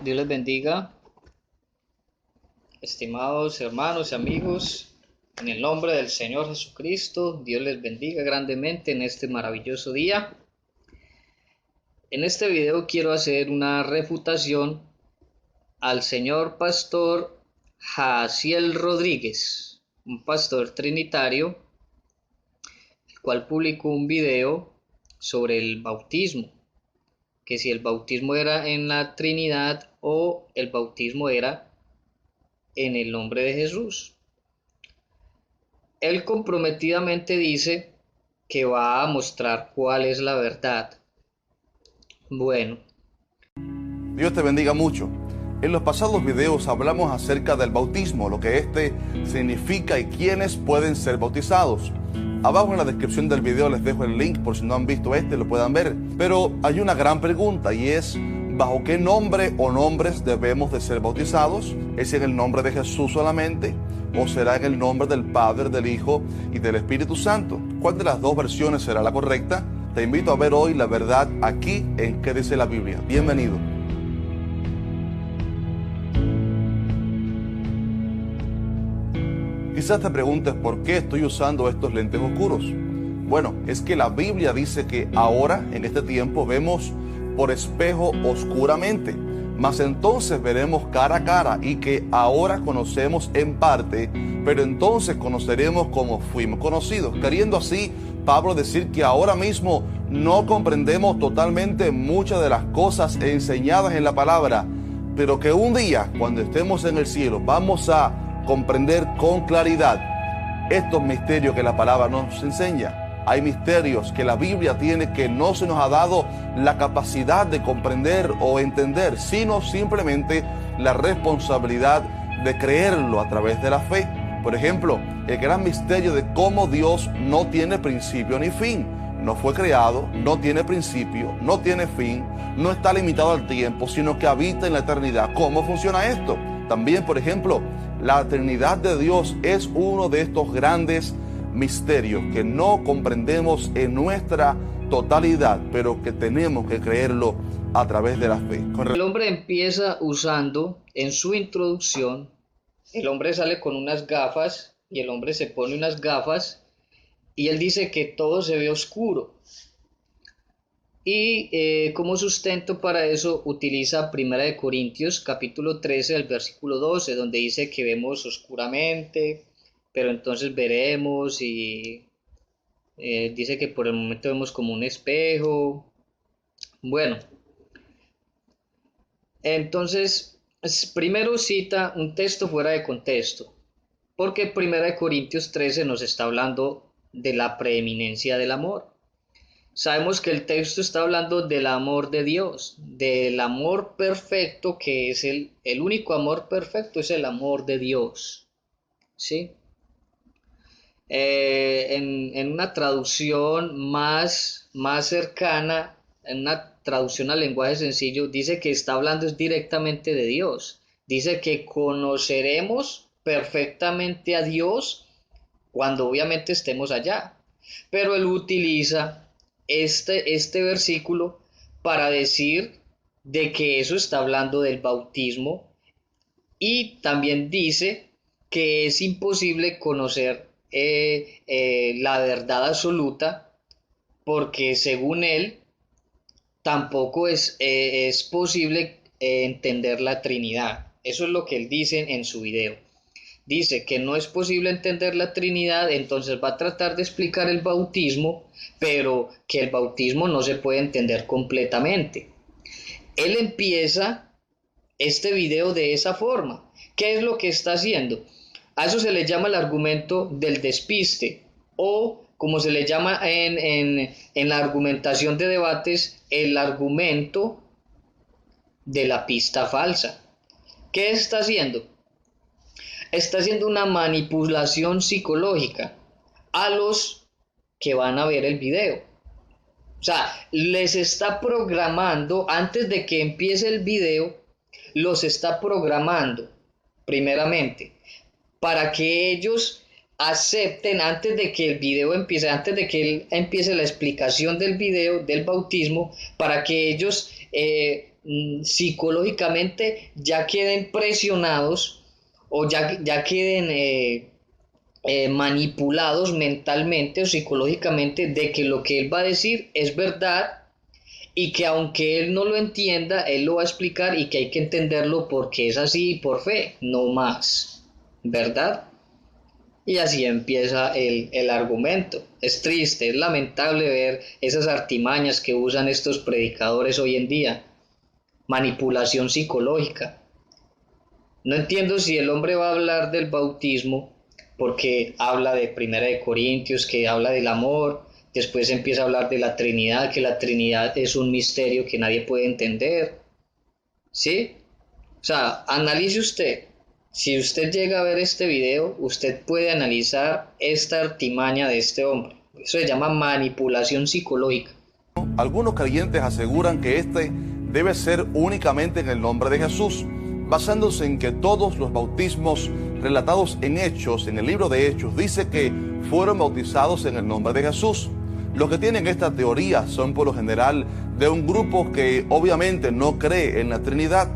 Dios les bendiga, estimados hermanos y amigos, en el nombre del Señor Jesucristo. Dios les bendiga grandemente en este maravilloso día. En este video quiero hacer una refutación al señor pastor Jaciel Rodríguez, un pastor trinitario, el cual publicó un video sobre el bautismo, que si el bautismo era en la Trinidad o el bautismo era en el nombre de Jesús. Él comprometidamente dice que va a mostrar cuál es la verdad. Bueno, Dios te bendiga mucho. En los pasados videos hablamos acerca del bautismo, lo que este significa y quiénes pueden ser bautizados. Abajo en la descripción del video les dejo el link por si no han visto lo puedan ver. Pero hay una gran pregunta y es, ¿bajo qué nombre o nombres debemos de ser bautizados? ¿Es en el nombre de Jesús solamente? ¿O será en el nombre del Padre, del Hijo y del Espíritu Santo? ¿Cuál de las dos versiones será la correcta? Te invito a ver hoy la verdad aquí en ¿Qué dice la Biblia? Bienvenido. Quizás te preguntes por qué estoy usando estos lentes oscuros. Bueno, es que la Biblia dice que ahora, en este tiempo, vemos por espejo oscuramente, mas entonces veremos cara a cara, y que ahora conocemos en parte, pero entonces conoceremos como fuimos conocidos. Queriendo así Pablo decir que ahora mismo no comprendemos totalmente muchas de las cosas enseñadas en la palabra, pero que un día, cuando estemos en el cielo, vamos a comprender con claridad estos misterios que la palabra nos enseña. Hay misterios que la Biblia tiene que no se nos ha dado la capacidad de comprender o entender, sino simplemente la responsabilidad de creerlo a través de la fe. Por ejemplo, el gran misterio de cómo Dios no tiene principio ni fin. No fue creado, no tiene principio, no tiene fin, no está limitado al tiempo, sino que habita en la eternidad. ¿Cómo funciona esto? También, por ejemplo, la Trinidad de Dios es uno de estos grandes misterios que no comprendemos en nuestra totalidad, pero que tenemos que creerlo a través de la fe. el hombre empieza usando en su introducción, el hombre sale con unas gafas y el hombre se pone unas gafas y él dice que todo se ve oscuro. Y como sustento para eso utiliza 1 Corintios capítulo 13, el versículo 12, donde dice que vemos oscuramente, pero entonces veremos, y dice que por el momento vemos como un espejo. Bueno, entonces primero cita un texto fuera de contexto, porque 1 Corintios 13 nos está hablando de la preeminencia del amor. Sabemos que el texto está hablando del amor de Dios, del amor perfecto, que es el único amor perfecto, es el amor de Dios, ¿sí? En una traducción más cercana, en una traducción al lenguaje sencillo, dice que está hablando directamente de Dios. Dice que conoceremos perfectamente a Dios cuando obviamente estemos allá. Pero él utiliza este versículo para decir de que eso está hablando del bautismo, y también dice que es imposible conocer la verdad absoluta, porque según él tampoco es posible entender la Trinidad. Eso es lo que él dice en su video. Dice que no es posible entender la Trinidad, entonces va a tratar de explicar el bautismo, pero que el bautismo no se puede entender completamente. Él empieza este video de esa forma. ¿Qué es lo que está haciendo? A eso se le llama el argumento del despiste, o como se le llama en la argumentación de debates, el argumento de la pista falsa. ¿Qué está haciendo? Está haciendo una manipulación psicológica a los que van a ver el video. O sea, les está programando, antes de que empiece el video, los está programando, primeramente, para que ellos acepten, antes de que el video empiece, antes de que él empiece la explicación del video del bautismo, para que ellos psicológicamente ya queden presionados o ya queden manipulados mentalmente o psicológicamente de que lo que él va a decir es verdad y que aunque él no lo entienda, él lo va a explicar y que hay que entenderlo porque es así por fe, no más, ¿verdad? Y así empieza el argumento. Es triste, es lamentable ver esas artimañas que usan estos predicadores hoy en día. Manipulación psicológica. No entiendo si el hombre va a hablar del bautismo porque habla de Primera de Corintios, que habla del amor, después empieza a hablar de la Trinidad, que la Trinidad es un misterio que nadie puede entender, ¿sí? O sea, analice usted. Si usted llega a ver este video, usted puede analizar esta artimaña de este hombre. Eso se llama manipulación psicológica. Algunos creyentes aseguran que este debe ser únicamente en el nombre de Jesús, basándose en que todos los bautismos relatados en Hechos, en el libro de Hechos, dice que fueron bautizados en el nombre de Jesús. Los que tienen esta teoría son por lo general de un grupo que obviamente no cree en la Trinidad,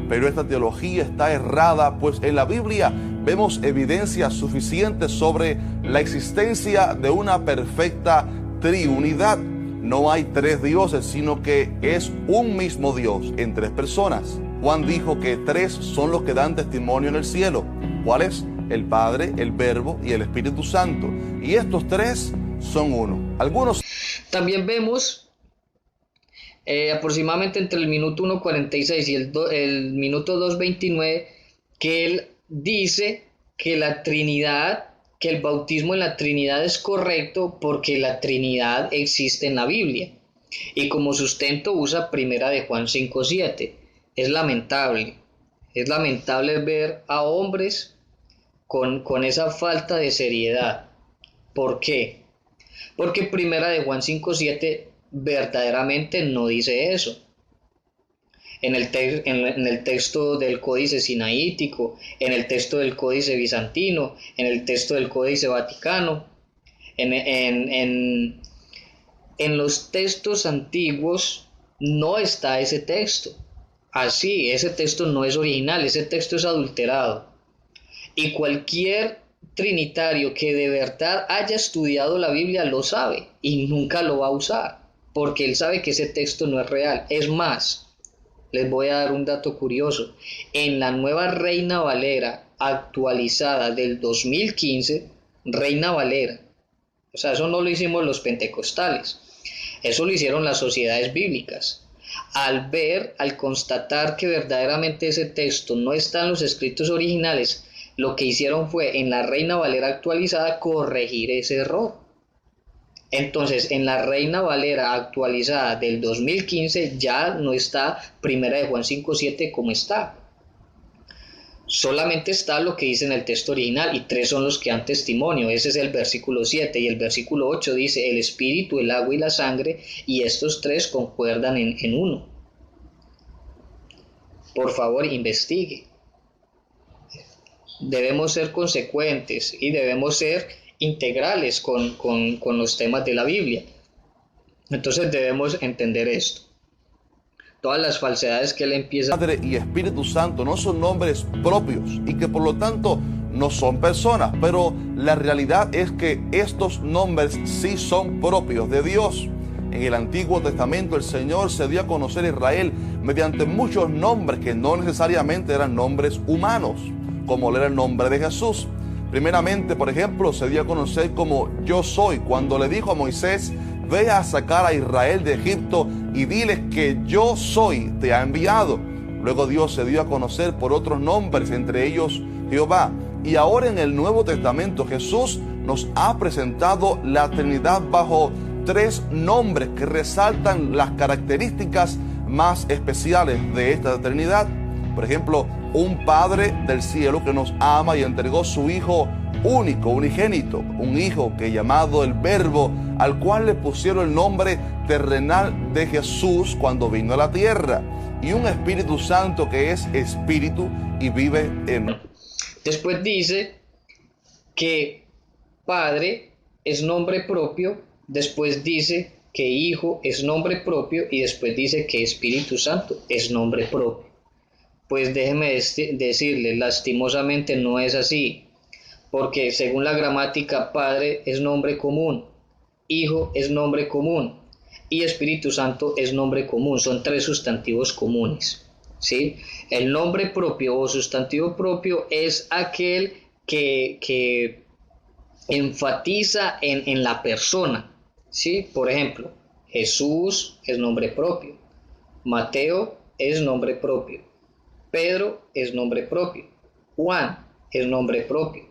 pero esta teología está errada, pues en la Biblia vemos evidencias suficientes sobre la existencia de una perfecta triunidad. No hay tres dioses, sino que es un mismo Dios en tres personas. Juan dijo que tres son los que dan testimonio en el cielo. ¿Cuáles? El Padre, el Verbo y el Espíritu Santo. Y estos tres son uno. Algunos... También vemos aproximadamente entre el minuto 1:46 y el minuto 2:29 que él dice que la Trinidad, que el bautismo en la Trinidad es correcto porque la Trinidad existe en la Biblia. Y como sustento usa Primera de Juan 5:7. Es lamentable ver a hombres con esa falta de seriedad. ¿Por qué? Porque Primera de Juan 5:7 verdaderamente no dice eso. En el texto del Códice Sinaítico, en el texto del Códice Bizantino, en el texto del Códice Vaticano, en los textos antiguos no está ese texto. Así, ese texto no es original, ese texto es adulterado. Y cualquier trinitario que de verdad haya estudiado la Biblia lo sabe y nunca lo va a usar, porque él sabe que ese texto no es real. Es más, les voy a dar un dato curioso. En la nueva Reina Valera actualizada del 2015, Reina Valera, o sea, eso no lo hicimos los pentecostales, eso lo hicieron las sociedades bíblicas. Al constatar que verdaderamente ese texto no está en los escritos originales, lo que hicieron fue en la Reina Valera actualizada corregir ese error. Entonces, en la Reina Valera actualizada del 2015 ya no está Primera de Juan 5:7 como está. Solamente está lo que dice en el texto original y tres son los que dan testimonio. Ese es el versículo 7 y el versículo 8 dice el espíritu, el agua y la sangre, y estos tres concuerdan en uno. Por favor, investigue. Debemos ser consecuentes y debemos ser integrales con los temas de la Biblia. Entonces debemos entender esto. Todas las falsedades que él empieza... Padre y Espíritu Santo no son nombres propios y que por lo tanto no son personas, pero la realidad es que estos nombres sí son propios de Dios. En el Antiguo Testamento el Señor se dio a conocer a Israel mediante muchos nombres que no necesariamente eran nombres humanos, como era el nombre de Jesús. Primeramente, por ejemplo, se dio a conocer como yo soy, cuando le dijo a Moisés: ve a sacar a Israel de Egipto y diles que yo soy, te ha enviado. Luego Dios se dio a conocer por otros nombres, entre ellos Jehová. Y ahora en el Nuevo Testamento Jesús nos ha presentado la Trinidad bajo tres nombres que resaltan las características más especiales de esta Trinidad. Por ejemplo, un Padre del cielo que nos ama y entregó su Hijo único, unigénito, un Hijo que llamado el Verbo, al cual le pusieron el nombre terrenal de Jesús cuando vino a la tierra, y un Espíritu Santo que es Espíritu y vive en... Después dice que Padre es nombre propio, después dice que Hijo es nombre propio y después dice que Espíritu Santo es nombre propio. Pues déjeme decirle, lastimosamente no es así, porque según la gramática, Padre es nombre común, Hijo es nombre común y Espíritu Santo es nombre común, son tres sustantivos comunes, ¿sí? El nombre propio o sustantivo propio es aquel que enfatiza en la persona, ¿sí? Por ejemplo, Jesús es nombre propio, Mateo es nombre propio, Pedro es nombre propio, Juan es nombre propio,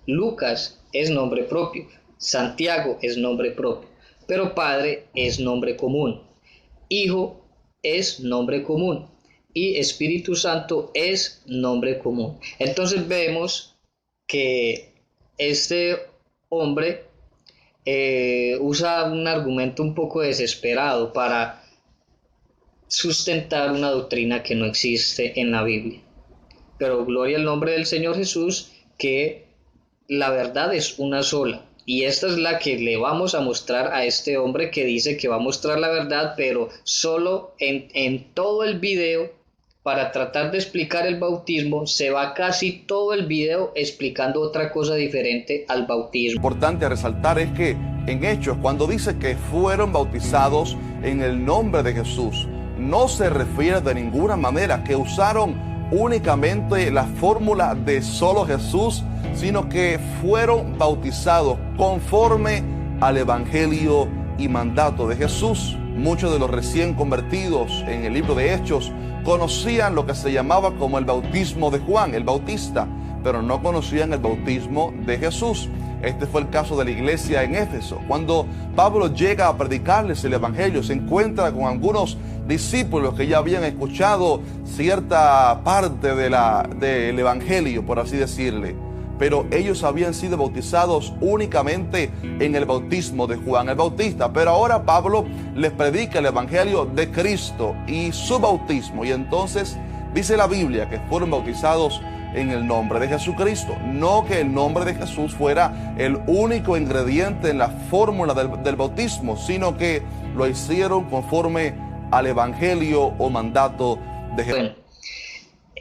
Lucas es nombre propio, Santiago es nombre propio, pero Padre es nombre común, Hijo es nombre común y Espíritu Santo es nombre común. Entonces vemos que este hombre usa un argumento un poco desesperado para sustentar una doctrina que no existe en la Biblia. Pero gloria al nombre del Señor Jesús, que la verdad es una sola. Y esta es la que le vamos a mostrar a este hombre que dice que va a mostrar la verdad, pero solo en todo el video, para tratar de explicar el bautismo, se va casi todo el video explicando otra cosa diferente al bautismo. Importante resaltar es que en Hechos, cuando dice que fueron bautizados en el nombre de Jesús, no se refiere de ninguna manera que usaron únicamente la fórmula de solo Jesús, sino que fueron bautizados conforme al Evangelio y mandato de Jesús. Muchos de los recién convertidos en el libro de Hechos conocían lo que se llamaba como el bautismo de Juan, el Bautista, pero no conocían el bautismo de Jesús. Este fue el caso de la iglesia en Éfeso. Cuando Pablo llega a predicarles el Evangelio, se encuentra con algunos discípulos que ya habían escuchado cierta parte del Evangelio, por así decirle, pero ellos habían sido bautizados únicamente en el bautismo de Juan el Bautista. Pero ahora Pablo les predica el Evangelio de Cristo y su bautismo, y entonces dice la Biblia que fueron bautizados en el nombre de Jesucristo. No que el nombre de Jesús fuera el único ingrediente en la fórmula del bautismo, sino que lo hicieron conforme al Evangelio o mandato de Jesús. Bueno,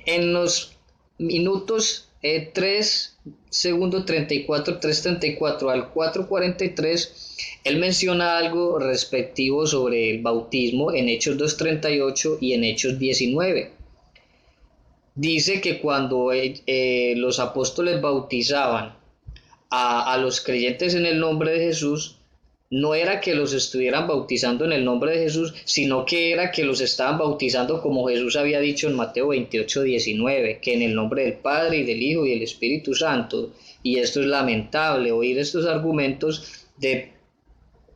en los minutos 3 segundo 34, 3:34 al 4:43, él menciona algo respectivo sobre el bautismo en Hechos 2:38 y en Hechos 19. Dice que cuando los apóstoles bautizaban a los creyentes en el nombre de Jesús, no era que los estuvieran bautizando en el nombre de Jesús, sino que era que los estaban bautizando como Jesús había dicho en Mateo 28:19, que en el nombre del Padre y del Hijo y del Espíritu Santo. Y esto es lamentable, oír estos argumentos de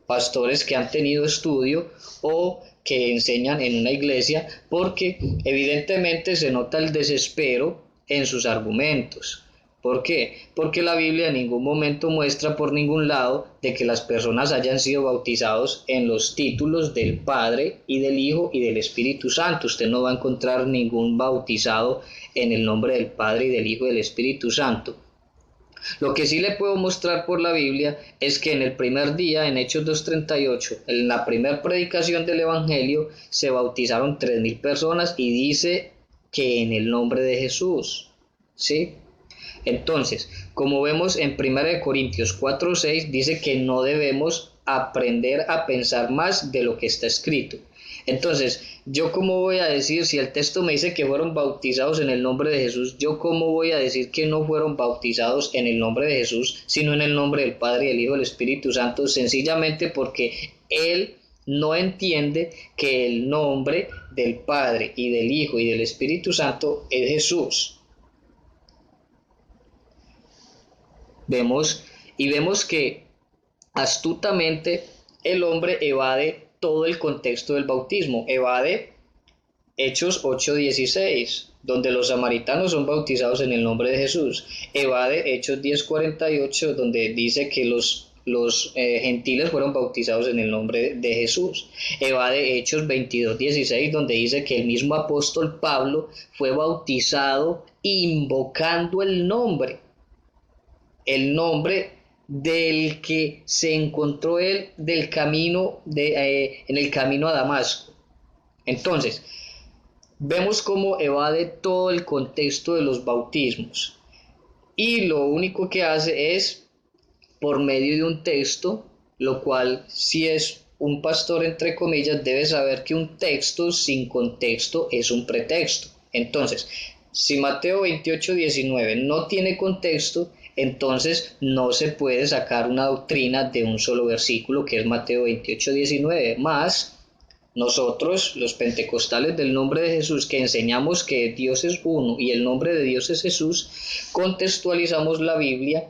pastores que han tenido estudio o que enseñan en una iglesia, porque evidentemente se nota el desespero en sus argumentos. ¿Por qué? Porque la Biblia en ningún momento muestra por ningún lado de que las personas hayan sido bautizados en los títulos del Padre y del Hijo y del Espíritu Santo. Usted no va a encontrar ningún bautizado en el nombre del Padre y del Hijo y del Espíritu Santo. Lo que sí le puedo mostrar por la Biblia es que en el primer día, en Hechos 2:38, en la primera predicación del Evangelio, se bautizaron 3,000 personas y dice que en el nombre de Jesús, ¿sí? Entonces, como vemos en 1 Corintios 4:6, dice que no debemos aprender a pensar más de lo que está escrito. Entonces, ¿yo cómo voy a decir, si el texto me dice que fueron bautizados en el nombre de Jesús, yo cómo voy a decir que no fueron bautizados en el nombre de Jesús, sino en el nombre del Padre, del Hijo y del Espíritu Santo? Sencillamente porque él no entiende que el nombre del Padre y del Hijo y del Espíritu Santo es Jesús. Vemos que astutamente el hombre evade todo el contexto del bautismo, evade Hechos 8:16, donde los samaritanos son bautizados en el nombre de Jesús, evade Hechos 10:48, donde dice que los gentiles fueron bautizados en el nombre de Jesús, evade Hechos 22:16, donde dice que el mismo apóstol Pablo fue bautizado invocando el nombre del que se encontró él del camino en el camino a Damasco. Entonces, vemos cómo evade todo el contexto de los bautismos y lo único que hace es por medio de un texto, lo cual si es un pastor entre comillas debe saber que un texto sin contexto es un pretexto. Entonces, si Mateo 28:19 no tiene contexto, entonces no se puede sacar una doctrina de un solo versículo que es Mateo 28:19, más nosotros, los pentecostales del nombre de Jesús, que enseñamos que Dios es uno y el nombre de Dios es Jesús, contextualizamos la Biblia,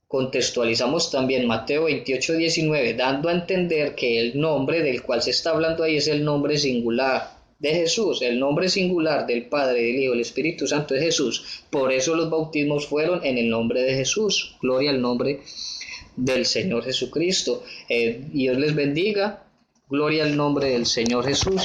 contextualizamos también Mateo 28:19, dando a entender que el nombre del cual se está hablando ahí es el nombre singular de Jesús, el nombre singular del Padre, del Hijo, del Espíritu Santo es Jesús. Por eso los bautismos fueron en el nombre de Jesús. Gloria al nombre del Señor Jesucristo. Dios les bendiga. Gloria al nombre del Señor Jesús.